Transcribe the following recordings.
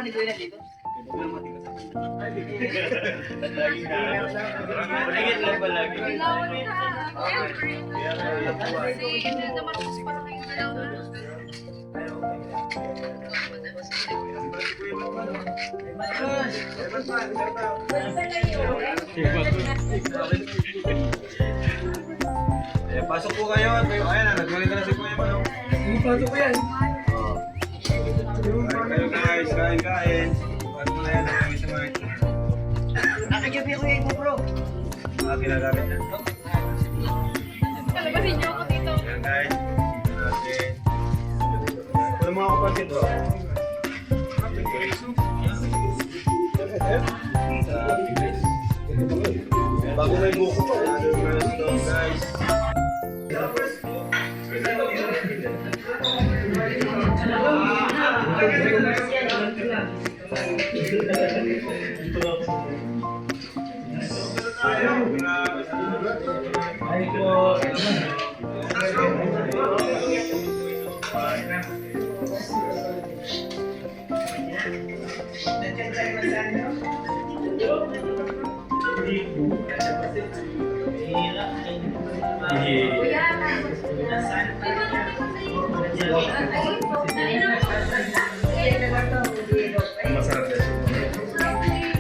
ni Kuya dito. Malagit lang palagi. Kailangan ka. Kasi hindi naman kasi parang kayo dalawa. Pasok po kayo. Ayan na, nagkulit na si Kuya Manong. Pasok ko yan. Kayo guys, kain. Pasok na yan, kami sa mga ito. Nakagabi ako yung bro. Ginagamit na. Kalabasin niyo ako dito. Ayan guys. Natin. Ano mga kapatid bro? Bago may buko pa. Guys. Ay po.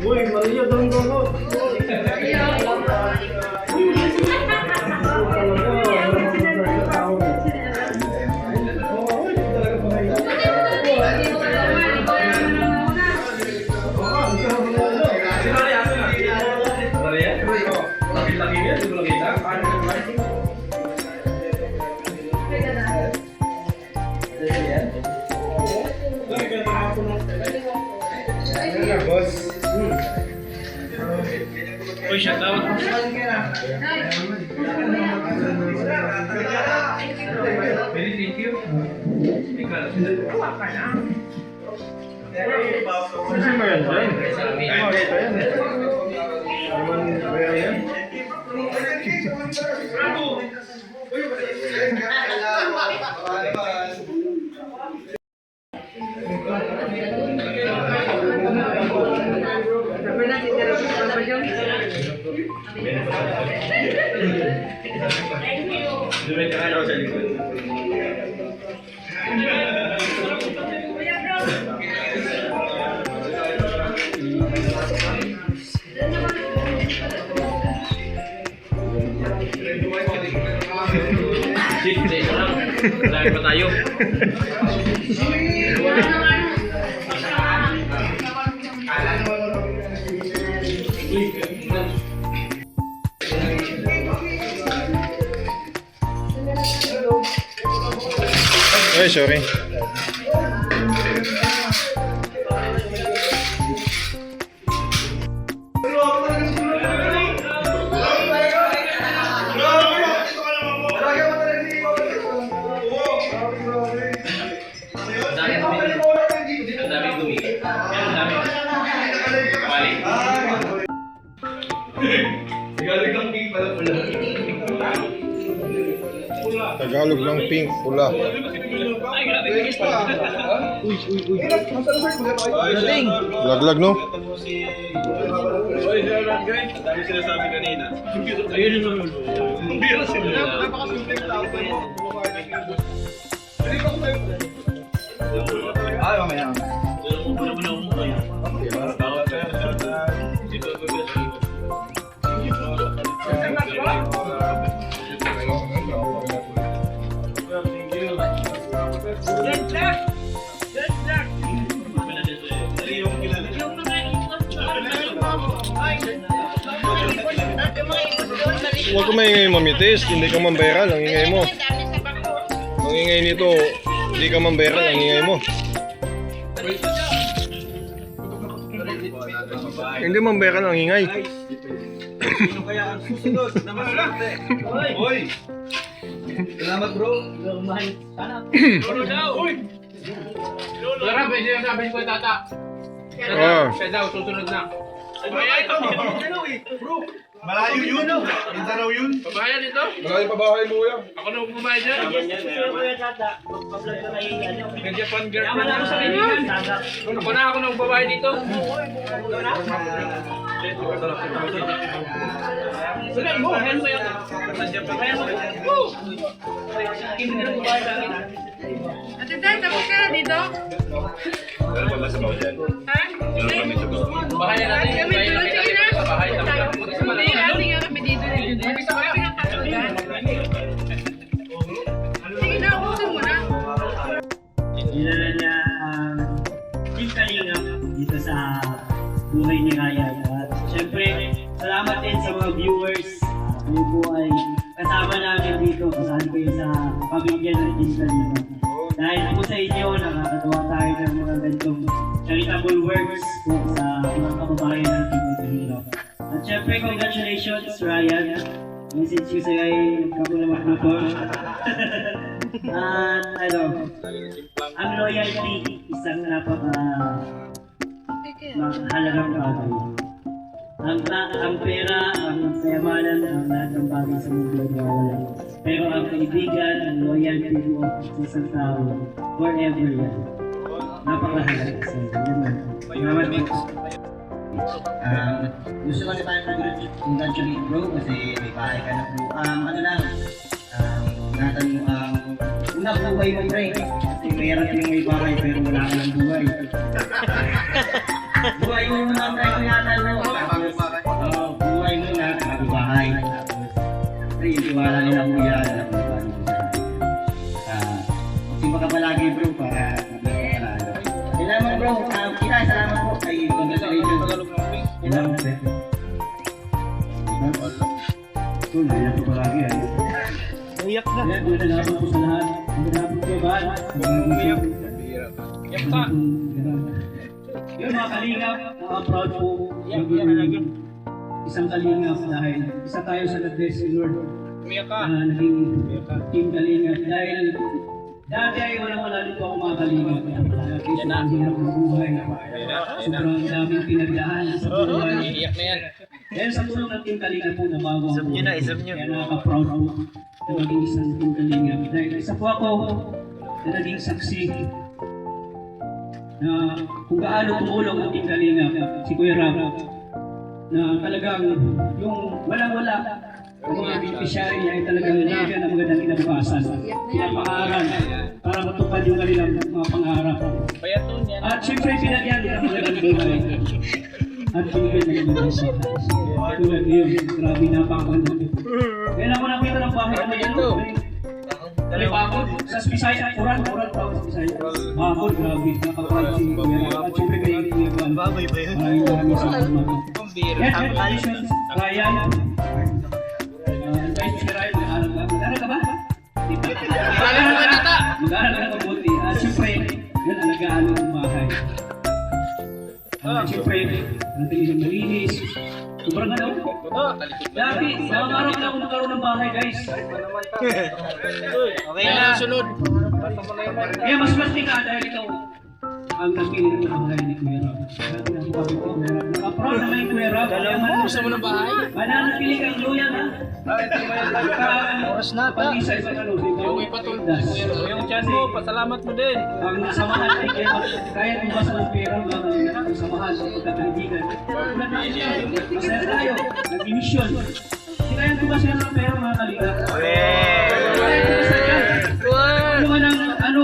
Uy, Maria, dong go. Uy, shout out. Very thank you. Kasi mo yan dyan? Makakita yan eh. Naman kaya yan? Lagi pa tayo. Ay, sorry. Tagalog ng pink, pula. Laglag, no? Dami sinasabi kanina. Ayun naman. Bira sila. Napakasimpleng tao pa yun. Ay, mamaya. Huwag ko maingay mamitis, hindi ka mambayral, ang ingay mo. Ang ingay nito, hindi ka mambayral, ang ingay mo. Hindi mambayral, ang ingay. Sino kaya ang susunod na maswerte? Hoy! Salamat bro. Ano daw? Uy! Larap, may sinasabi ko yung tata. Ah. Siya daw, susunod na. Ay, ikaw, bro. Malayo yun, no? Minsan raw yun. Babayan ito? Malayo pa bahay mo yan. Ako na magbabayad dyan. Nag-Japan girl. Yaman ako sa kaibigan. Ako na magbabayad dito. Sige mo, hand mo yan. Hand mo. Hindi na magbabayad sa akin. Ate Dad, tapos ka na dito? Meron pa ba sa bahay dyan? Ha? Meron kami sa bahay. Bahayan natin. Kami dito, sige na. Bahay tabi lang. Hindi, ate nga kami dito. Mag-isa kami ng pasudan. Sige na, ubusin mo na. Dinala niya Team Kalingap dito sa buhay ni Ryan. At syempre, salamat din sa mga viewers. Kayo po ay kasama namin dito. Kasali kayo sa pamilya ng Team Kalingap. Dahil po sa inyo, nakakagawa tayo ng mga ganitong charitable works po sa mga kababayan ng Team Kalingap. At syempre, congratulations Ryan. Message ko sa'yo ay kapulamak na po. At ang loyalty, isang mahalagang bagay. Ang pera, ang kayamanan, ang lahat ng bagay sa mundo ay mawala. Pero ang kaibigan, ang loyalty mo sa isang tao, forever yan. Napakahalaga sa inyo. Salamat po. Gusto ko na tayo congratulate bro kasi may bahay ka na bro. Ingatan mo una buhay mo pre. Kasi mayroon kaming may bahay pero wala ka ng buhay. Buhay mo muna pre, ingatan mo. Buhay mo na, bago bahay. Pre, yung tiwala nila kuya na buhay mo sa simba ka palagi bro para salamat bro. Kita salamat po kay congratulations. Salamat pre. Ito, naiyak ko palagi eh. Iyak na. Kaya pinagapon ko sa lahat. Pinagapon ko ba? Iyak pa. Yun mga kalingap, proud po. Maging isang kalingap dahil isa tayo sa God-bless you Lord. Umiyak ka. Naging team kalingap dahil dati ay wala dito ako mga kalingap. Kaya na ang hirap ng buhay. Sobrang daming pinagdaan sa buhay. Iyak na yan. Dahil sa tulong ng team kalingap po na bago ako. Kaya nakaka-proud po na maging isang team kalingap. Dahil isa po ako na naging saksi na kung gaano tumulong ang team kalingap, si Kuya Rab, na talagang yung walang-wala ang mga beneficiary niya ay talagang nabigyan ng magandang kinabukasan. Pinapaaral para matupad yung kanilang mga pangarap. At siyempre pinagyan ng magandang buhay. At binigyan ng magandang bahay. Tulad yun, grabe napakaganda. Kailan ko nakita ng bahay na yan. Bakod, sa Bisaya, Uran pa sa Bisaya. Bakod, grabe, nakaprad si Kuya. At siyempre kayo yung Kuya. Maraming salamat. Congratulations, Ryan. Guys, si Ryan, mag-aaral ka ba? Mag-aaral ka mabuti. At siyempre, yun, alagaan ng bahay. Siyempre, natin yung malinis. Sobrang ano? Dati, mga araw na ako nagkaroon ng bahay, guys. Okay na. Sunod. Kaya mas mastig ka dahil ikaw ang nagpili ng bahay ni Kuya Rab. Naka-proud naman yung Kuya Rab. Gusto mo ng bahay? Mananatili kang loyal, ha? Oras na pa. Pag-isa isang ano, Okay pa to. Yung chan mo, pasalamat mo din. ang samahan ay kaya ibasa ng pera ang samahan sa pagkakaibigan. Masaya tayo, nag-emission. Hindi kaya ibasa ng pera mga kaligat. Ano man ang ano?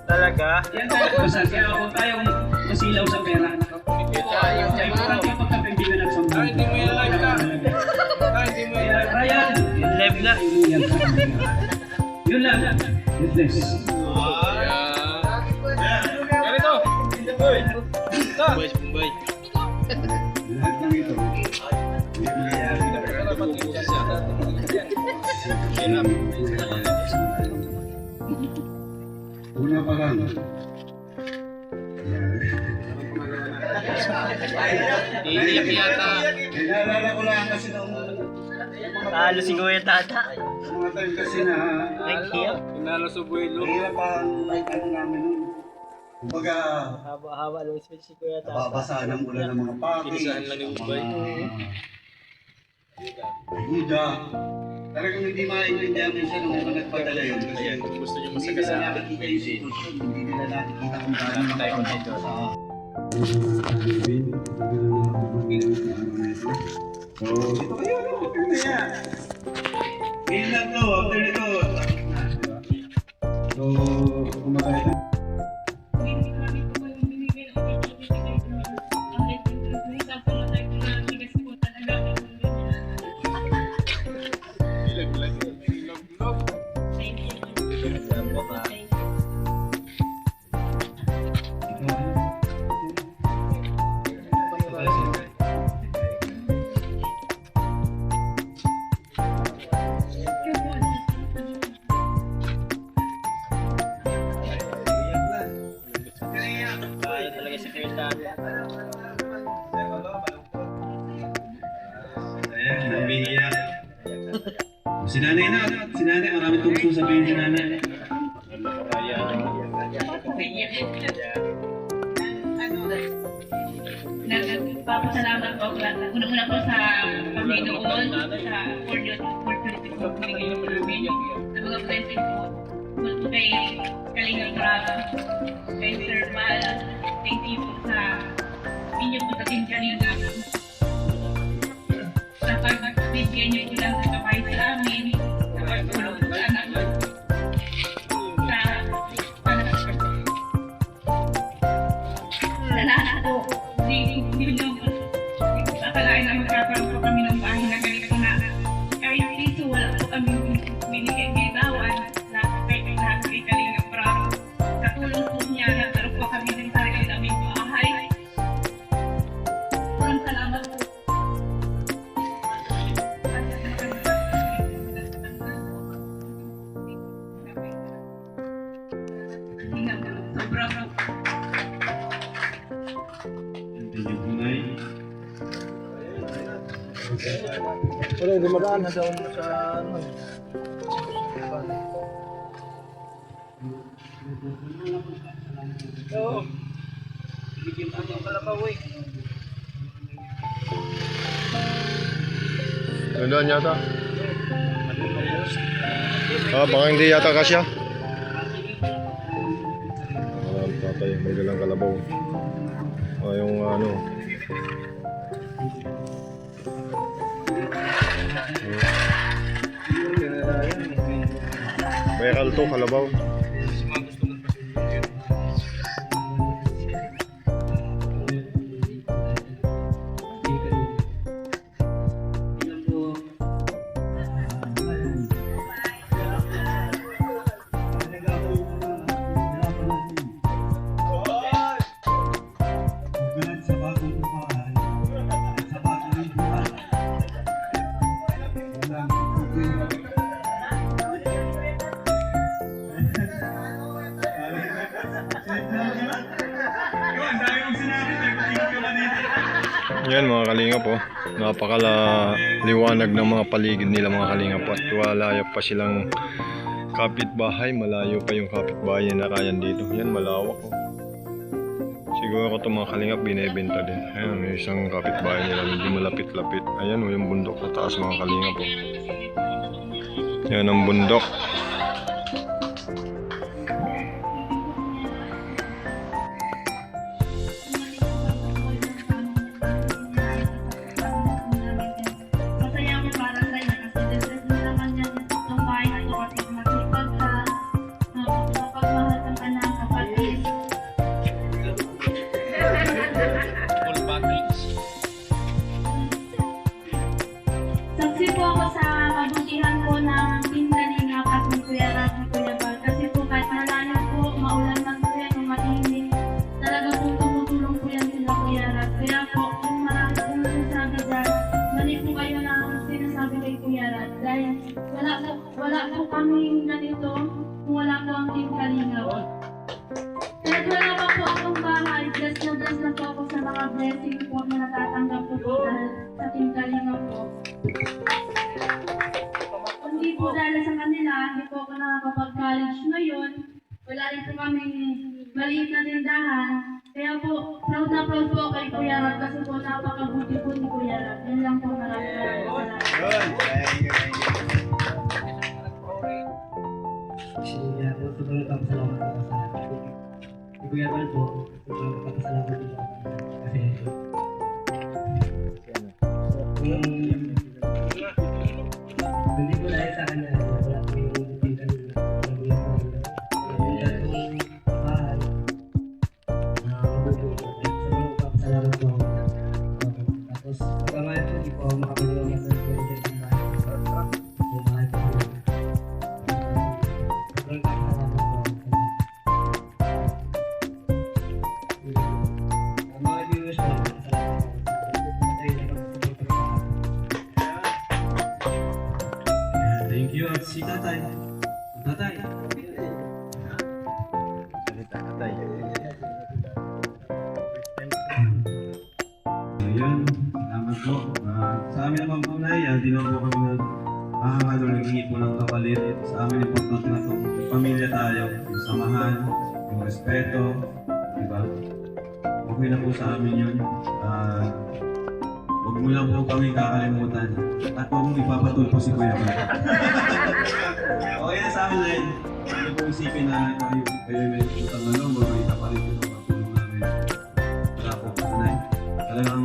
Talaga? Yan tayo ibasa. Kaya ako tayong masilaw sa pera. Kaya importante yung pagkakaibigan at samahan. Hindi mo yan live ka. Hindi mo yan. Ryan, live na. Yun lang. God bless. Ganito. Bombay. Lahat ng ito. Una pa lang. Iiyak yata. Naalala ko lang kasi nung Talo si Kuya Tata. mga time kasi na Pinalo sa buwelo. mahirap ang ano namin nun. Kumbaga, Haba-haba lang si Kuya Tata. babasa ng ulan ng mga paki. Pinisahan lang ni Ubay. Buddha. Talagang hindi maintindihan minsan nung mga nagpadala yun. Kasi Gusto niyo hindi nila nakikita yung sitwasyon, hindi nila nakikita kung paano tayo sa So, ito kayo, no? Okay na yan. Ngayon lang to, after nito, tapos na, di ba? So, kumagaya Umiiyak. Si nanay na. Si nanay, marami itong gusto sabihin si nanay. Nagpapasalamat po. Una-una po sa Panginoon, sa opportunity po binigay niyo sa amin. Sa mga blessing po. Tungkol po kay Kalingap Rab, kay Sir Mal. Thank you po sa inyo po sa Team Kalingap. Sa pagbibigyan niyo po lang sa kapay sa amin. Sa pagtulong sa anak ko. Sa lahat po. Hindi ko akalain na magkakaroon po kami ng bahay na ganito na kahit piso wala po kami binigay ngayon na lahat kay Kalingap Rab. Sa tulong po niya, nagkaroon po kami ng sarili naming bahay. Maraming salamat po. Sobra po. Thank you, Tunay. Wala, dumadaan na daw sa ano. Gandaan yata. Baka hindi yata kasya. Tatay, may dalang kalabaw. Yung ano. Viral to, kalabaw. Yan mga kalingap po, napakaliwanag ng mga paligid nila mga kalingap po. Wala pa silang kapitbahay, malayo pa yung kapitbahay na kayan dito. Yan malawak po. Siguro itong mga kalingap binebenta din. Ayan, may isang kapitbahay nila, hindi malapit-lapit. Ayan o yung bundok sa taas mga kalingap po. Yan ang bundok. Saksi po ako sa kabutihan po ng Team Kalingap at ng Kuya Rab, ng Kuya Bal. Kasi po kahit malayo po, maulan man po yan o mainit, talaga po tumutulong po yan sila Kuya Rab. Kaya po, kung marami pong sinasabi dyan, mali po kayo na sinasabi kay Kuya Rab. Dahil wala po kami ganito kung wala po ang Team Kalingap. Kahit wala pa po akong bahay, bless na po ako sa mga blessing po na natatanggap po dahil sa Team Kalingap po. Hindi po dahil sa kanila, hindi po ako nakakapag-college ngayon. Wala rin po kami maliit na tindahan. Kaya po, proud na proud po ako kay Kuya Rab kasi po napakabuti po ni Kuya Rab. Yan lang po, maraming salamat. Kaya po, sobrang nagpapasalamat po sa lahat. Si Kuya Val po, sobrang nagpapasalamat po sa kasi hindi ko dahil sa kanya, wala po yung buting kanina. Wala po yung bahay. Mabuti po. Sobrang nagpapasalamat po ako. Tapos, pagkamahal po, hindi po ako makapagawa sa project ng bahay. Bumahal po ako. Sobrang nagpapasalamat po ako. Mga viewers po, thank you. At si tatay. Tatay. Ayun, salamat po. Sa amin naman po na yan, di naman po kami naghihingi po ng kapalit. Sa amin importante na itong pamilya tayo, yung samahan, yung respeto, di ba? Okay na po sa amin yun. Huwag mo lang po kami kakalimutan. At huwag mong ipapatulpo si Kuya Val. Okay na sa amin na yun. Hindi po isipin na kayo may utang na loob, may kapalit yung pagtulong namin. Wala po po na yun. Talagang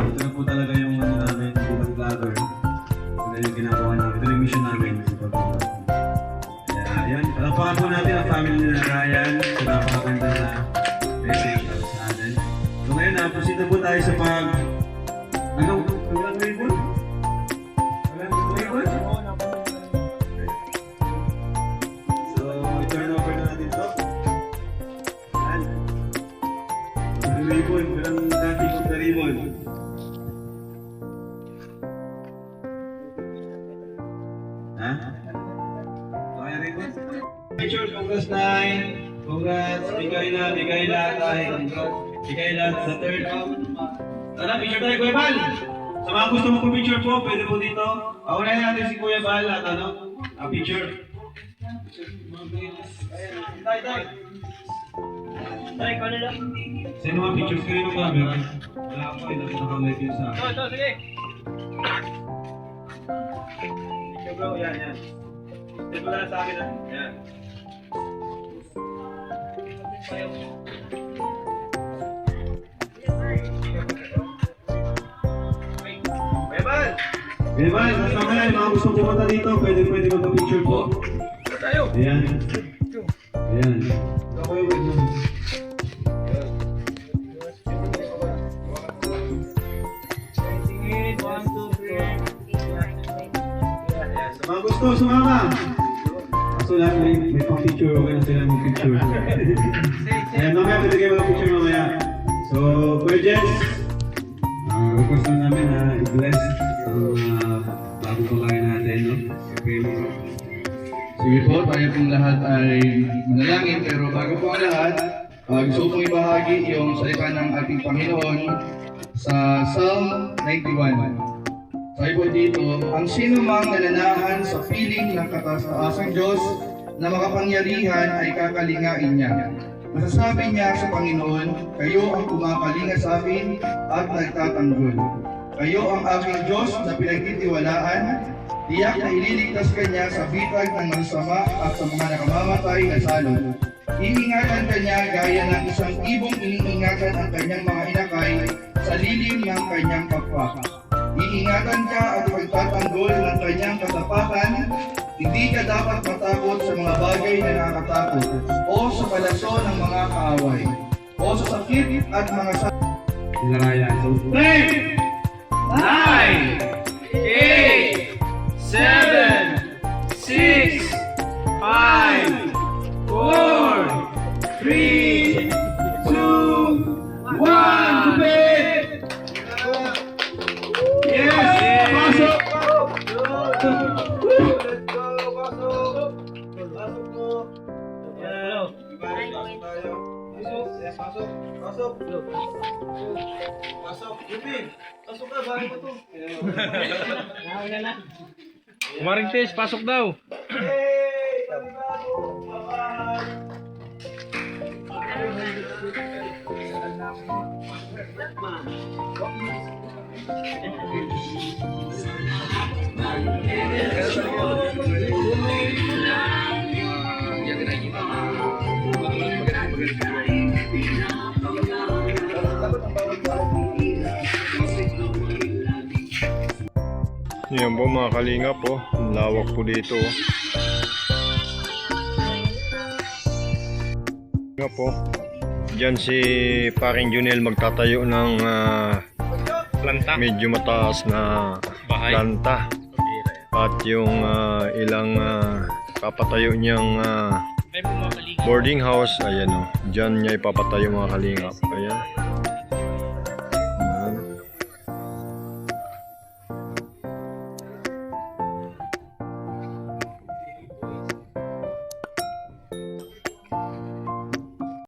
ito na po talaga yung ano namin bilang vlogger. Ito na yung ginagawa namin. Ito na yung mission namin sa pag-vlog. Kaya yan, palapakan po natin ang family nila Ryan. So napakaganda na message sa atin. So ngayon, proceed na po tayo sa pag... Ano? Walang ribbon? Walang ribbon? So, i-turn over na natin ito. Yan. Walang ribbon. Walang dati kong na ribbon. Ha? Okay, ribbon? Picture, congrats, Nay. Congrats. Bigay lahat tayo. Bigay lahat sa third. Tara, picture tayo, Kuya Val. Sa mga gusto mo picture po, pwede po dito. Aunahin natin si Kuya Val at ano, picture. Tay. Tay, kano lang? Sino mga picture screen mo ba? Wala ako, nakalive yun sa akin. Ito, sige. Picture bro, yan. Dito na sa akin. Yan. Kuya Val, nasa kaya yung mga gusto pumunta dito, pwede magpa-picture po. Tayo. Ayan. Ako yung wait mo. Sa mga gusto, sumama. Kaso lahat may pang-picture, okay na sila mag-picture. Ayan, mamaya pwede kayo mag-picture mamaya. So, Kuya Jens, request na namin na i-bless ang bagong pagkain natin, no? Okay mo. Sige po, tayo pong lahat ay manalangin, pero bago po ang lahat, gusto ko pong ibahagi yung salita ng ating Panginoon sa Psalm 91. Sabi po dito, ang sino mang nananahan sa piling ng kataas-taasang Diyos na makapangyarihan ay kakalingain niya. Masasabi niya sa Panginoon, kayo ang kumakalinga sa akin at nagtatanggol. Kayo ang aking Diyos na pinagtitiwalaan, tiyak na ililigtas ka niya sa bitag ng masama at sa mga nakamamatay na salot. Iingatan ka niya gaya ng isang ibong iniingatan ang kanyang mga inakay sa lilim ng kanyang pakpak. Iingatan ka at pagtatanggol ng kanyang katapatan. Hindi ka dapat matakot sa mga bagay na nakakatakot o sa palaso ng mga kaaway o sa sakit at mga Ryan. So, 10, 9, 8, 7, 6, 5, 4, 3, 2, 1. Lupit! Yes! Pasok! Kumaring Tes, pasok daw. Yan po mga kalingap po. Ang lawak po dito. Nga po. Diyan si paring Junel magtatayo ng planta. Medyo mataas na planta. At yung ilang papatayo niyang boarding house. Ayan o. Diyan niya ipapatayo mga kalingap. Ayan.